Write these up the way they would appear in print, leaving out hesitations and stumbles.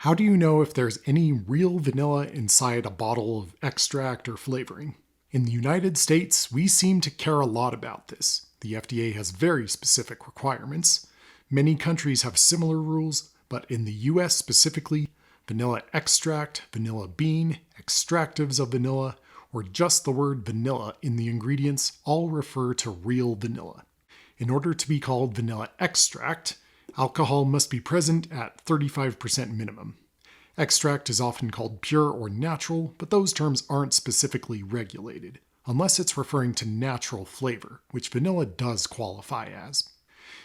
How do you know if there's any real vanilla inside a bottle of extract or flavoring? In the United States, we seem to care a lot about this. The FDA has very specific requirements. Many countries have similar rules, but in the US specifically, vanilla extract, vanilla bean, extractives of vanilla, or just the word vanilla in the ingredients all refer to real vanilla. In order to be called vanilla extract, alcohol must be present at 35% minimum. Extract is often called pure or natural, but those terms aren't specifically regulated, unless it's referring to natural flavor, which vanilla does qualify as.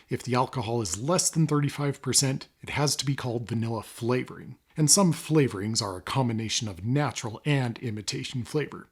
If the alcohol is less than 35%, it has to be called vanilla flavoring, and some flavorings are a combination of natural and imitation flavor.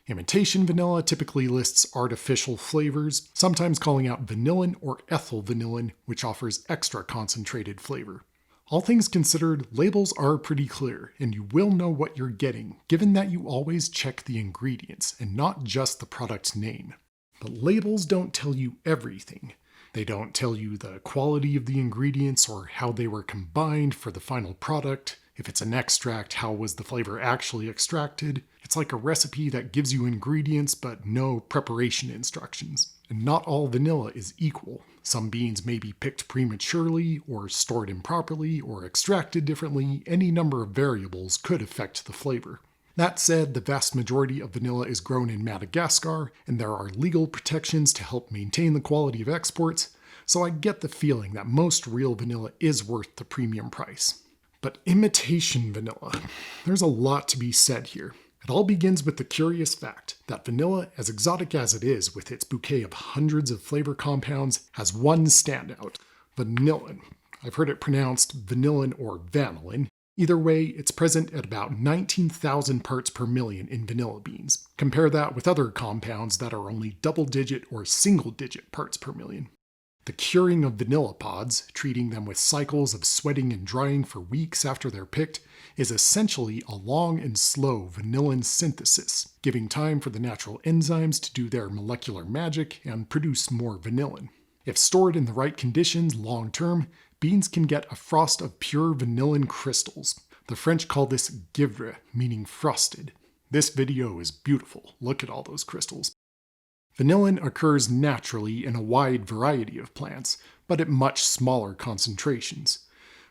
Imitation vanilla typically lists artificial flavors, sometimes calling out vanillin or ethyl vanillin, which offers extra concentrated flavor. All things considered, labels are pretty clear, and you will know what you're getting, given that you always check the ingredients and not just the product's name. But labels don't tell you everything. They don't tell you the quality of the ingredients or how they were combined for the final product. If it's an extract, how was the flavor actually extracted? It's like a recipe that gives you ingredients but no preparation instructions. And not all vanilla is equal. Some beans may be picked prematurely, or stored improperly, or extracted differently. Any number of variables could affect the flavor. That said, the vast majority of vanilla is grown in Madagascar, and there are legal protections to help maintain the quality of exports, so I get the feeling that most real vanilla is worth the premium price. But imitation vanilla, there's a lot to be said here. It all begins with the curious fact that vanilla, as exotic as it is with its bouquet of hundreds of flavor compounds, has one standout: vanillin. I've heard it pronounced vanillin or vanillin. Either way, it's present at about 19,000 parts per million in vanilla beans. Compare that with other compounds that are only double-digit or single-digit parts per million. The curing of vanilla pods, treating them with cycles of sweating and drying for weeks after they're picked, is essentially a long and slow vanillin synthesis, giving time for the natural enzymes to do their molecular magic and produce more vanillin. If stored in the right conditions long term, beans can get a frost of pure vanillin crystals. The French call this givre, meaning frosted. This video is beautiful. Look at all those crystals. Vanillin occurs naturally in a wide variety of plants, but at much smaller concentrations.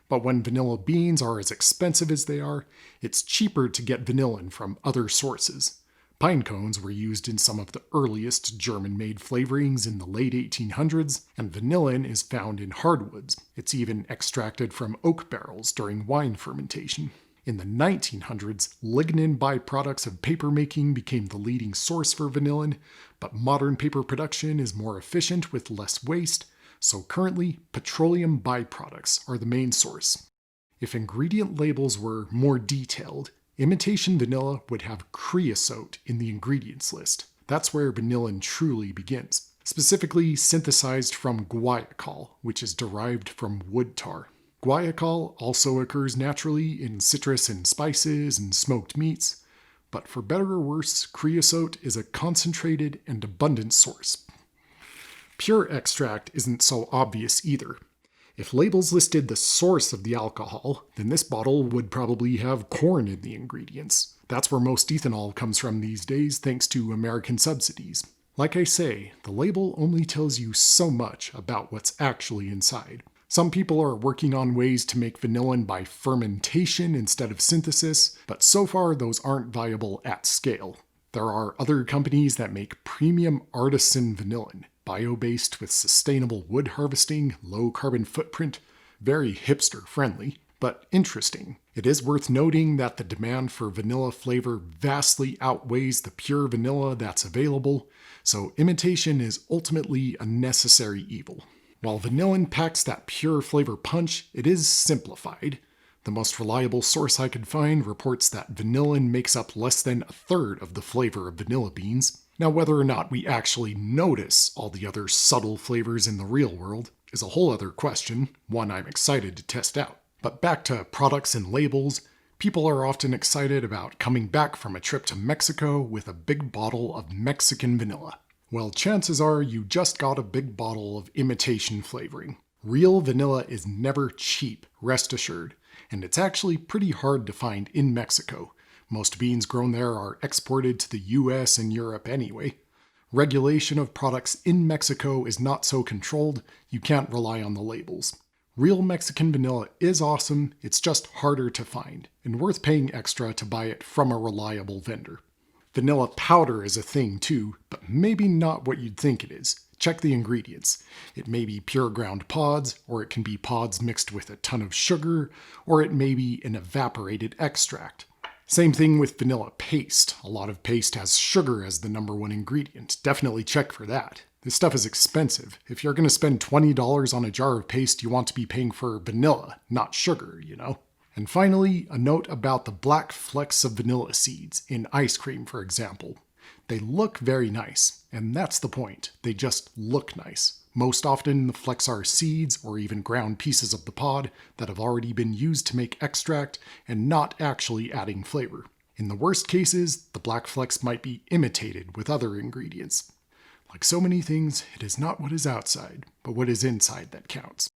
But when vanilla beans are as expensive as they are, it's cheaper to get vanillin from other sources. Pine cones were used in some of the earliest German-made flavorings in the late 1800s, and vanillin is found in hardwoods. It's even extracted from oak barrels during wine fermentation. In the 1900s, lignin byproducts of papermaking became the leading source for vanillin, but modern paper production is more efficient with less waste, so currently petroleum byproducts are the main source. If ingredient labels were more detailed, imitation vanilla would have creosote in the ingredients list. That's where vanillin truly begins, specifically synthesized from guaiacol, which is derived from wood tar. Guaiacol also occurs naturally in citrus and spices and smoked meats, but for better or worse, creosote is a concentrated and abundant source. Pure extract isn't so obvious either. If labels listed the source of the alcohol, then this bottle would probably have corn in the ingredients. That's where most ethanol comes from these days, thanks to American subsidies. Like I say, the label only tells you so much about what's actually inside. Some people are working on ways to make vanillin by fermentation instead of synthesis, but so far those aren't viable at scale. There are other companies that make premium artisan vanillin, bio-based with sustainable wood harvesting, low carbon footprint, very hipster friendly, but interesting. It is worth noting that the demand for vanilla flavor vastly outweighs the pure vanilla that's available, so imitation is ultimately a necessary evil. While vanillin packs that pure flavor punch, it is simplified. The most reliable source I could find reports that vanillin makes up less than a third of the flavor of vanilla beans. Now, whether or not we actually notice all the other subtle flavors in the real world is a whole other question, one I'm excited to test out. But back to products and labels, people are often excited about coming back from a trip to Mexico with a big bottle of Mexican vanilla. Well, chances are you just got a big bottle of imitation flavoring. Real vanilla is never cheap, rest assured, and it's actually pretty hard to find in Mexico. Most beans grown there are exported to the US and Europe anyway. Regulation of products in Mexico is not so controlled, you can't rely on the labels. Real Mexican vanilla is awesome, it's just harder to find, and worth paying extra to buy it from a reliable vendor. Vanilla powder is a thing too, but maybe not what you'd think it is. Check the ingredients. It may be pure ground pods, or it can be pods mixed with a ton of sugar, or it may be an evaporated extract. Same thing with vanilla paste. A lot of paste has sugar as the #1 ingredient. Definitely check for that. This stuff is expensive. If you're going to spend $20 on a jar of paste, you want to be paying for vanilla, not sugar, you know? And finally, a note about the black flecks of vanilla seeds, in ice cream for example. They look very nice, and that's the point. They just look nice. Most often, the flecks are seeds or even ground pieces of the pod that have already been used to make extract and not actually adding flavor. In the worst cases, the black flecks might be imitated with other ingredients. Like so many things, it is not what is outside, but what is inside that counts.